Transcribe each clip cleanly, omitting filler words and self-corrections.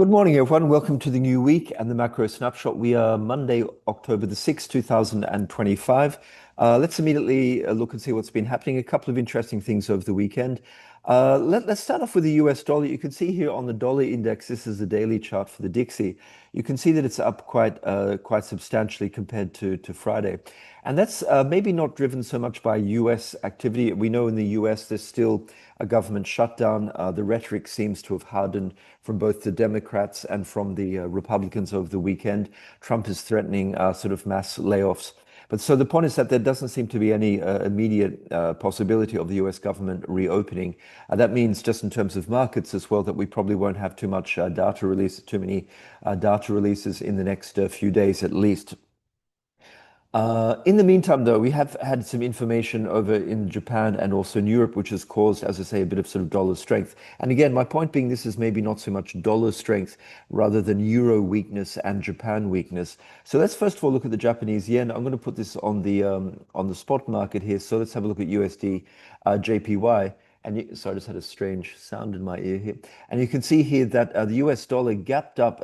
Good morning, everyone. Welcome to the new week and the macro snapshot. We are Monday, October the 6th, 2025. Let's immediately look and see what's been happening. A couple of interesting things over the weekend. Let's start off with the US dollar. You can see here on the dollar index, this is the daily chart for the Dixie. You can see that it's up quite substantially compared to Friday. And that's maybe not driven so much by US activity. We know in the US there's still a government shutdown. The rhetoric seems to have hardened from both the Democrats and from the Republicans over the weekend. Trump is threatening sort of mass layoffs. But so the point is that there doesn't seem to be any immediate possibility of the US government reopening. That means just in terms of markets as well, that we probably won't have too much too many data releases in the next few days at least. In the meantime, though, we have had some information over in Japan and also in Europe, which has caused, as I say, a bit of sort of dollar strength. And again, my point being, this is maybe not so much dollar strength rather than euro weakness and Japan weakness. So let's first of all look at the Japanese yen. I'm going to put this on the spot market here. So let's have a look at USD JPY. And sorry, I just had a strange sound in my ear here. And you can see here that the US dollar gapped up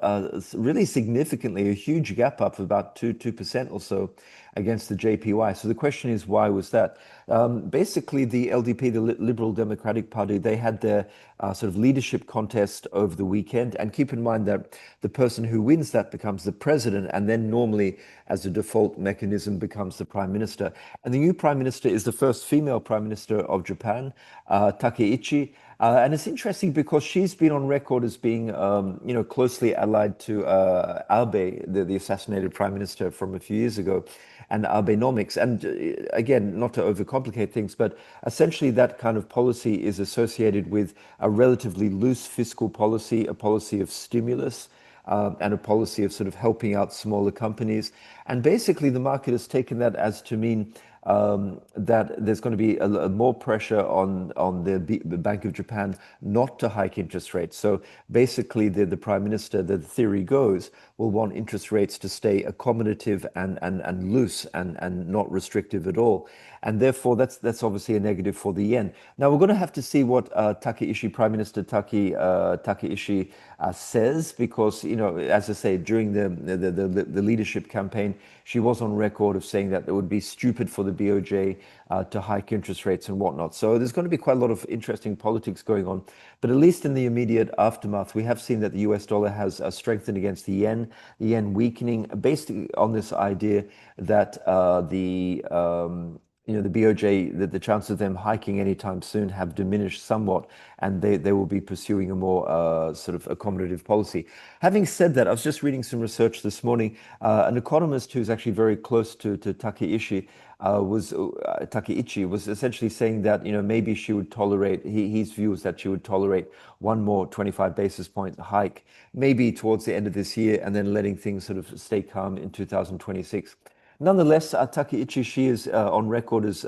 really significantly, a huge gap up of about 2% or so against the JPY. So the question is, why was that? Basically, the LDP, the Liberal Democratic Party, they had their sort of leadership contest over the weekend. And keep in mind that the person who wins that becomes the president, and then normally, as a default mechanism, becomes the prime minister. And the new prime minister is the first female prime minister of Japan, Takeichi. And it's interesting because she's been on record as being, closely allied to Abe, the assassinated prime minister from a few years ago, and Abenomics. And again, not to overcomplicate things, but essentially that kind of policy is associated with a relatively loose fiscal policy, a policy of stimulus. And a policy of sort of helping out smaller companies. And basically, the market has taken that as to mean that there's going to be more pressure on the Bank of Japan not to hike interest rates. So basically, the prime minister, the theory goes, will want interest rates to stay accommodative and loose and not restrictive at all. And therefore, that's obviously a negative for the yen. Now, we're going to have to see what Prime Minister Takeishi says, because, as I say, during the leadership campaign, she was on record of saying that it would be stupid for the BOJ to hike interest rates and whatnot. So there's going to be quite a lot of interesting politics going on. But at least in the immediate aftermath, we have seen that the US dollar has strengthened against the yen weakening based on this idea that the BOJ, that the chances of them hiking anytime soon have diminished somewhat, and they will be pursuing a more sort of accommodative policy. Having said that, I was just reading some research this morning. An economist who's actually very close to Takeichi was essentially saying that maybe she would tolerate. His view is that she would tolerate one more 25 basis point hike, maybe towards the end of this year, and then letting things sort of stay calm in 2026. Nonetheless, Takeichi, she is on record as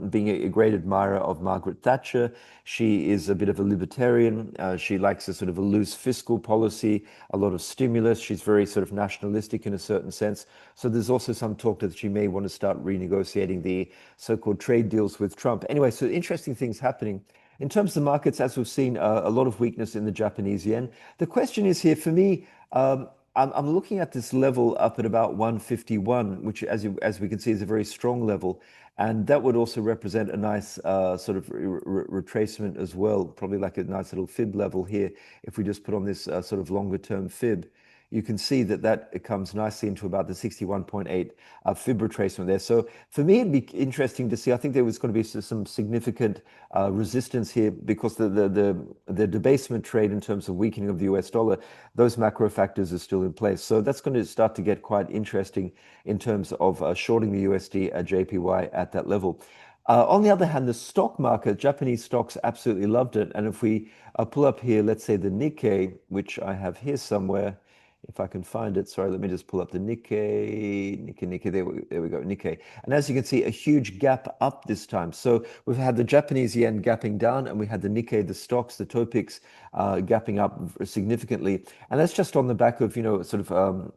being a great admirer of Margaret Thatcher. She is a bit of a libertarian. She likes a sort of a loose fiscal policy, a lot of stimulus. She's very sort of nationalistic in a certain sense. So there's also some talk that she may want to start renegotiating the so-called trade deals with Trump. Anyway, so interesting things happening. In terms of the markets, as we've seen, a lot of weakness in the Japanese yen. The question is here for me. I'm looking at this level up at about 151, which, as we can see, is a very strong level, and that would also represent a nice sort of retracement as well, probably like a nice little fib level here. If we just put on this sort of longer term fib, you can see that it comes nicely into about the 61.8 fib retracement there. So for me, it'd be interesting to see. I think there was going to be some significant resistance here because the debasement trade in terms of weakening of the US dollar, those macro factors are still in place. So that's going to start to get quite interesting in terms of shorting the USD JPY at that level. On the other hand, the stock market, Japanese stocks absolutely loved it. And if we pull up here, let's say the Nikkei, which I have here somewhere, if I can find it. Sorry, let me just pull up the Nikkei. There we go, Nikkei. And as you can see, a huge gap up this time. So we've had the Japanese yen gapping down, and we had the Nikkei, the stocks, the Topics, gapping up significantly. And that's just on the back of, sort of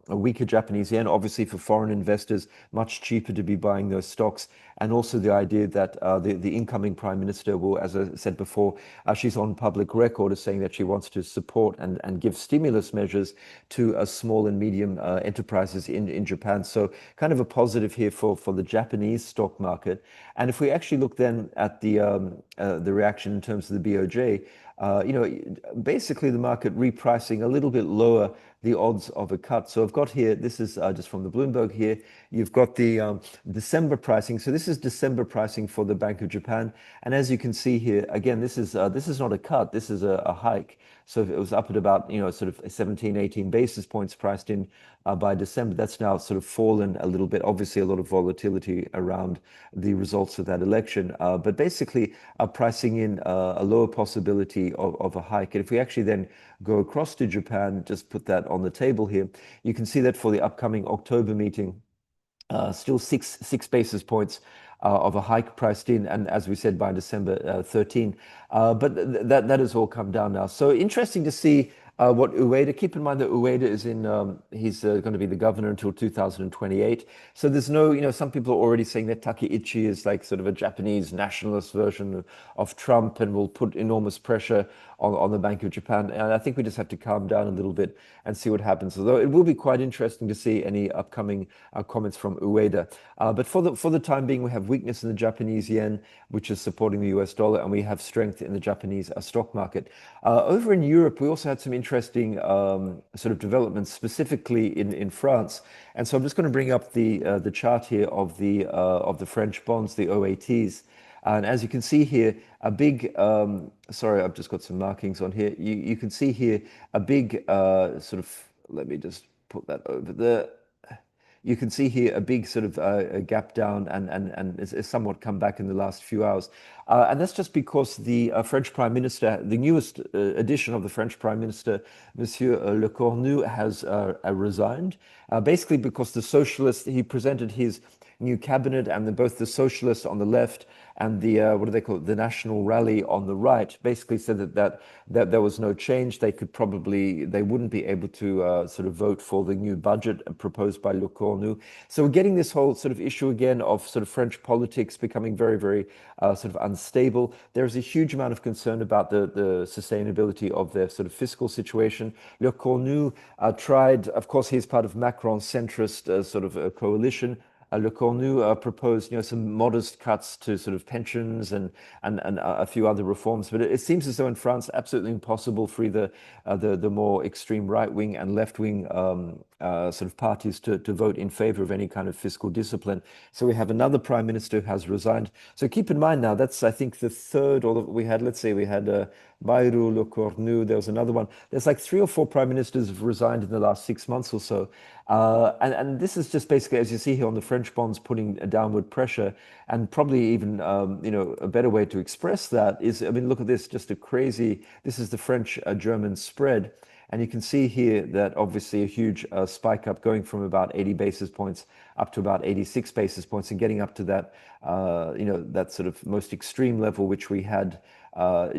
a weaker Japanese yen. Obviously, for foreign investors, much cheaper to be buying those stocks. And also the idea that the incoming prime minister will, as I said before, she's on public record as saying that she wants to support and give stimulus measures to small and medium enterprises in Japan. So kind of a positive here for the Japanese stock market. And if we actually look then at the reaction in terms of the BOJ, basically the market repricing a little bit lower the odds of a cut. So I've got here, this is just from the Bloomberg here, you've got the December pricing. So this is December pricing for the Bank of Japan. And as you can see here, again, this is not a cut, this is a hike. So it was up at about, sort of 17, 18 basis points priced in by December. That's now sort of fallen a little bit. Obviously, a lot of volatility around the results of that election. But basically, pricing in a lower possibility of a hike. And if we actually then go across to Japan, just put that on the table here, you can see that for the upcoming October meeting, still six basis points of a hike priced in, and as we said, by December 13. But that has all come down now. So interesting to see what Ueda. Keep in mind that Ueda is he's going to be the governor until 2028. So there's no, some people are already saying that Takeichi is like sort of a Japanese nationalist version of Trump and will put enormous pressure on the Bank of Japan. And I think we just have to calm down a little bit and see what happens. Although it will be quite interesting to see any upcoming comments from Ueda. But for the time being, we have weakness in the Japanese yen, which is supporting the US dollar, and we have strength in the Japanese stock market. Over in Europe, we also had some interesting sort of developments, specifically in France. And so I'm just going to bring up the chart here of the French bonds, the OATs. And as you can see here, a big, sorry, I've just got some markings on here. You can see here a big sort of, let me just put that over there. You can see here a big sort of a gap down and it's somewhat come back in the last few hours. And that's just because the French Prime Minister, the newest edition of the French Prime Minister, Monsieur Le Cornu, has resigned. Basically because the socialists, he presented his new cabinet, and both the socialists on the left and the what do they call it, the National Rally on the right, basically said that there was no change. They wouldn't be able to sort of vote for the new budget proposed by Le Cornu. So we're getting this whole sort of issue again of sort of French politics becoming very, very sort of unstable. There's a huge amount of concern about the sustainability of their sort of fiscal situation. Le Cornu tried, of course, he's part of Macron's centrist sort of coalition. Le Cornu proposed, some modest cuts to sort of pensions and a few other reforms. But it seems as though in France, absolutely impossible for either the more extreme right wing and left wing sort of parties to vote in favor of any kind of fiscal discipline. So we have another prime minister who has resigned. So keep in mind now, that's I think the third, or we had, let's say we had Bayrou, Le Cornu, there was another one. There's like 3 or 4 prime ministers have resigned in the last 6 months or so. And this is just basically, as you see here on the French bonds, putting a downward pressure. And probably even, a better way to express that is, I mean, look at this, just a crazy, this is the French-German spread. And you can see here that obviously a huge spike up going from about 80 basis points up to about 86 basis points and getting up to that, that sort of most extreme level, which we had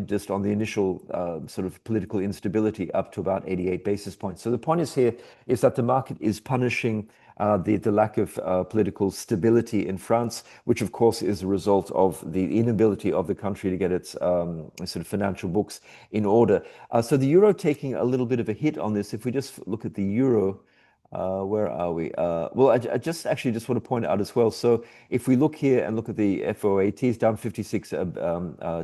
just on the initial sort of political instability up to about 88 basis points. So the point is here is that the market is punishing the lack of political stability in France, which of course is a result of the inability of the country to get its sort of financial books in order. So the euro taking a little bit of a hit on this. If we just look at the euro, where are we? Well, I just actually just want to point out as well. So if we look here and look at the FOATs down 56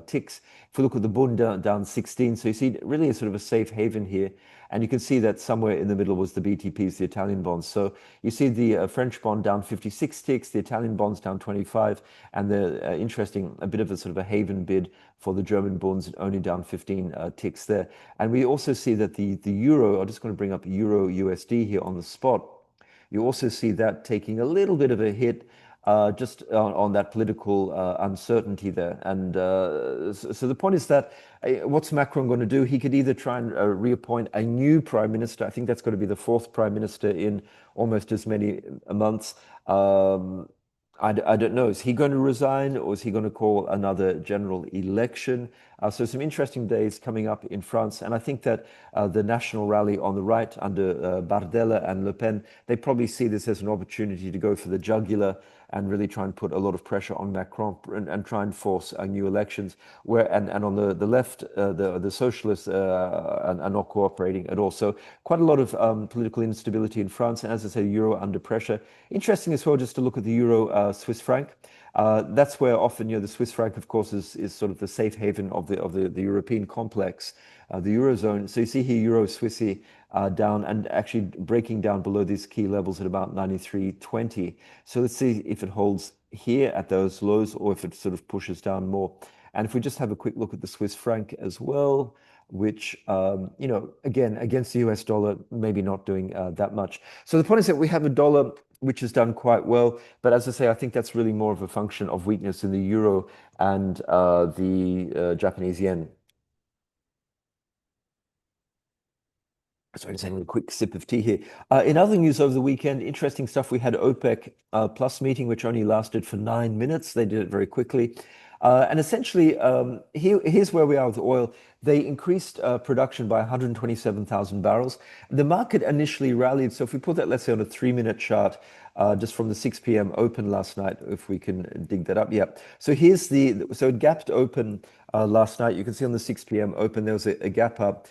ticks, if we look at the Bund down 16, so you see really a sort of a safe haven here. And you can see that somewhere in the middle was the BTPs, the Italian bonds. So you see the French bond down 56 ticks, the Italian bonds down 25, and the interesting, a bit of a sort of a haven bid for the German bonds, only down 15 ticks there. And we also see that the euro, I'm just going to bring up Euro USD here on the spot. You also see that taking a little bit of a hit. just on that political uncertainty there. And so the point is that what's Macron going to do? He could either try and reappoint a new prime minister. I think that's going to be the fourth prime minister in almost as many months. Um, I don't know. Is he going to resign or is he going to call another general election? So some interesting days coming up in France. And I think that the national rally on the right under Bardella and Le Pen, they probably see this as an opportunity to go for the jugular and really try and put a lot of pressure on Macron and try and force new elections. And on the left, the socialists are not cooperating at all. So quite a lot of political instability in France. And as I say, euro under pressure. Interesting as well, just to look at the euro Swiss franc. That's where often, the Swiss franc, of course, is sort of the safe haven of the European complex, the eurozone. So you see here euro Swissy down and actually breaking down below these key levels at about 93.20. So let's see if it holds here at those lows or if it sort of pushes down more. And if we just have a quick look at the Swiss franc as well, which, again, against the US dollar, maybe not doing that much. So the point is that we have a dollar which has done quite well. But as I say, I think that's really more of a function of weakness in the euro and the Japanese yen. Sorry, just having a quick sip of tea here. In other news over the weekend, interesting stuff. We had OPEC plus meeting, which only lasted for 9 minutes. They did it very quickly. And essentially, here's where we are with oil. They increased production by 127,000 barrels. The market initially rallied. So if we put that, let's say, on a 3-minute chart, just from the 6 p.m. open last night, if we can dig that up. Yeah. So so it gapped open last night. You can see on the 6 p.m. open, there was a gap up,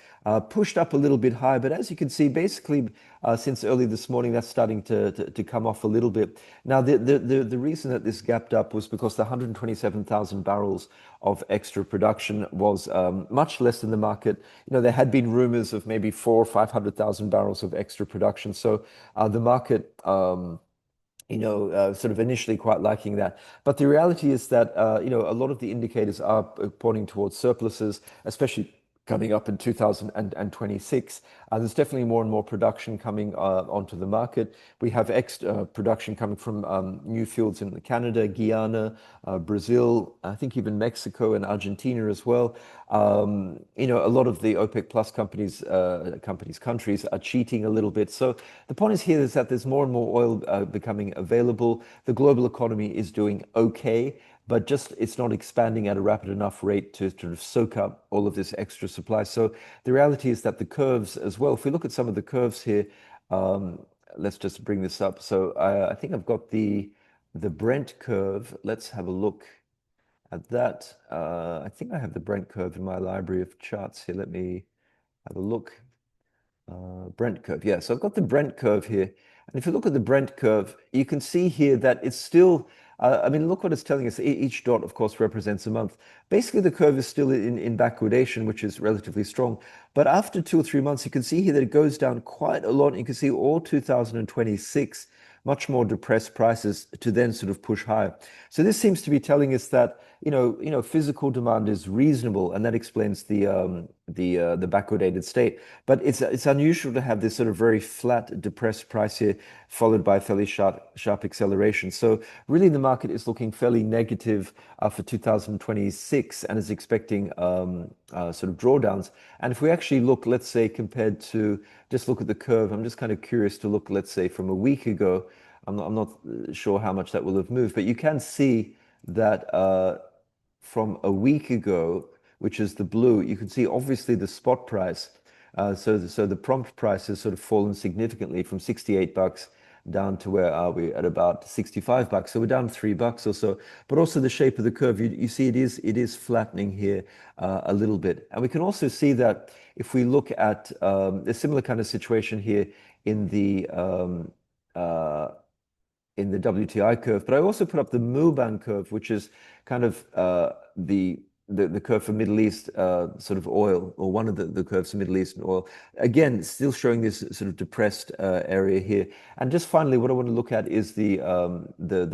pushed up a little bit high. But as you can see, basically, since early this morning, that's starting to come off a little bit. Now, the reason that this gapped up was because the 127,000 barrels of extra production was much less than the market. There had been rumors of maybe 400,000 or 500,000 barrels of extra production. So the market sort of initially quite liking that. But the reality is that, a lot of the indicators are pointing towards surpluses, especially coming up in 2026. There's definitely more and more production coming onto the market. We have extra production coming from new fields in Canada, Guyana, Brazil, I think even Mexico and Argentina as well. A lot of the OPEC plus countries are cheating a little bit. So the point is here is that there's more and more oil becoming available. The global economy is doing okay, but just it's not expanding at a rapid enough rate to sort of soak up all of this extra supply. So the reality is that the curves as well, if we look at some of the curves here, let's just bring this up. So I think I've got the Brent curve. Let's have a look at that. I think I have the Brent curve in my library of charts here. Let me have a look. Brent curve. Yeah, so I've got the Brent curve here. And if you look at the Brent curve, you can see here that it's still, look what it's telling us. Each dot, of course, represents a month. Basically, the curve is still in backwardation, which is relatively strong. But after 2 or 3 months, you can see here that it goes down quite a lot. You can see all 2026, much more depressed prices to then sort of push higher. So this seems to be telling us that, physical demand is reasonable, and that explains the backwardated state. But it's unusual to have this sort of very flat, depressed price here, followed by a fairly sharp acceleration. So really, the market is looking fairly negative for 2026 and is expecting sort of drawdowns. And if we actually look, let's say, compared to just look at the curve, I'm just kind of curious to look, let's say, from a week ago. I'm not sure how much that will have moved, but you can see that from a week ago, which is the blue, you can see obviously the spot price. So the prompt price has sort of fallen significantly from $68 down to where are we at about $65. So we're down $3 or so. But also the shape of the curve, you see it is flattening here a little bit. And we can also see that if we look at a similar kind of situation here in the WTI curve, but I also put up the Milbank curve, which is kind of the curve for Middle East sort of oil, or one of the curves for Middle Eastern oil. Again, still showing this sort of depressed area here. And just finally, what I want to look at is the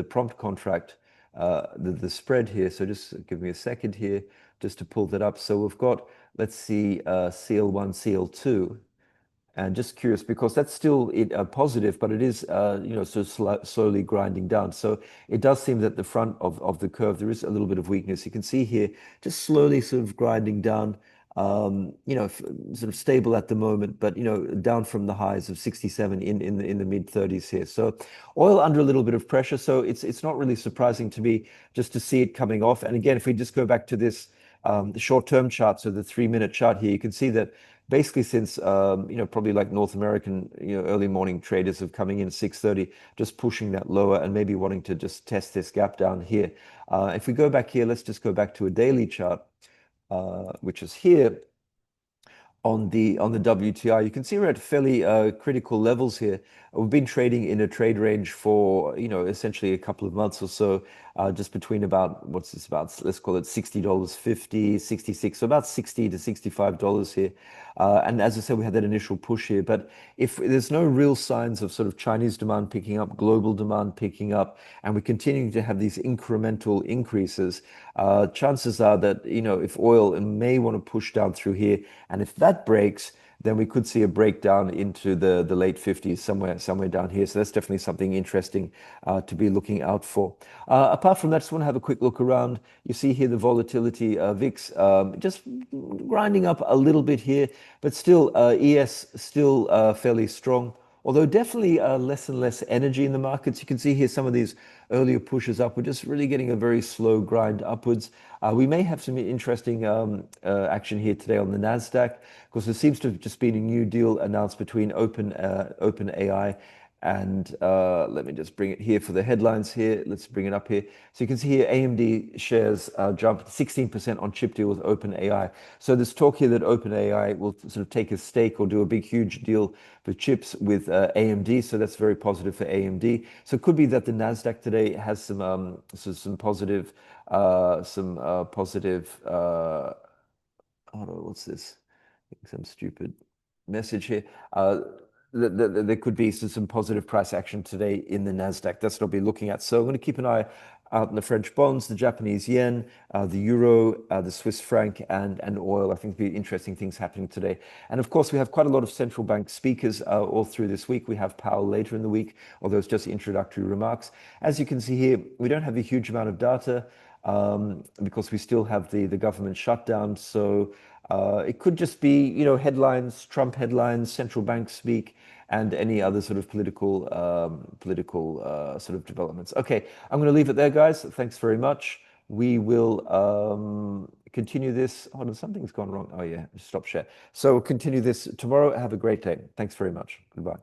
prompt contract, the spread here. So just give me a second here just to pull that up. So we've got, let's see, CL1, CL2. And just curious because that's still positive, but it is sort of slowly grinding down. So it does seem that the front of the curve there is a little bit of weakness. You can see here just slowly sort of grinding down. Sort of stable at the moment, but down from the highs of 67 in the mid 30s here. So oil under a little bit of pressure. So it's not really surprising to me just to see it coming off. And again, if we just go back to this the short-term chart, so the 3-minute chart here, you can see that basically since probably like North American early morning traders have coming in at 6:30, just pushing that lower and maybe wanting to just test this gap down here. If we go back here, let's just go back to a daily chart, which is here on the WTI. You can see we're at fairly critical levels here. We've been trading in a trade range for essentially a couple of months or so, just between about what's this about? Let's call it $60.50, 66, so about $60 to $65 here. And as I said, we had that initial push here. But if there's no real signs of sort of Chinese demand picking up, global demand picking up, and we're continuing to have these incremental increases, chances are that if oil may want to push down through here, and if that breaks, then we could see a breakdown into the late 50s, somewhere down here. So that's definitely something interesting to be looking out for. Apart from that, just want to have a quick look around. You see here the volatility, VIX just grinding up a little bit here, but still ES still fairly strong. Although definitely less and less energy in the markets. You can see here some of these earlier pushes up. We're just really getting a very slow grind upwards. We may have some interesting action here today on the Nasdaq because there seems to have just been a new deal announced between OpenAI and let me just bring it here for the headlines here. Let's bring it up here. So you can see here AMD shares jumped 16% on chip deal with OpenAI. So there's talk here that OpenAI will sort of take a stake or do a big, huge deal for chips with AMD. So that's very positive for AMD. So it could be that the Nasdaq today has some positive, hold on, what's this? Some stupid message here. There could be some positive price action today in the Nasdaq. That's what I'll be looking at. So I'm going to keep an eye out on the French bonds, the Japanese yen, the euro, the Swiss franc, and oil. I think there'll be interesting things happening today. And of course, we have quite a lot of central bank speakers all through this week. We have Powell later in the week, although it's just introductory remarks. As you can see here, we don't have a huge amount of data because we still have the government shutdown. So it could just be, headlines, Trump headlines, central bank speak, and any other sort of political sort of developments. Okay, I'm going to leave it there, guys. Thanks very much. We will continue this. Hold on, something's gone wrong. Oh yeah, stop share. So we'll continue this tomorrow. Have a great day. Thanks very much. Goodbye.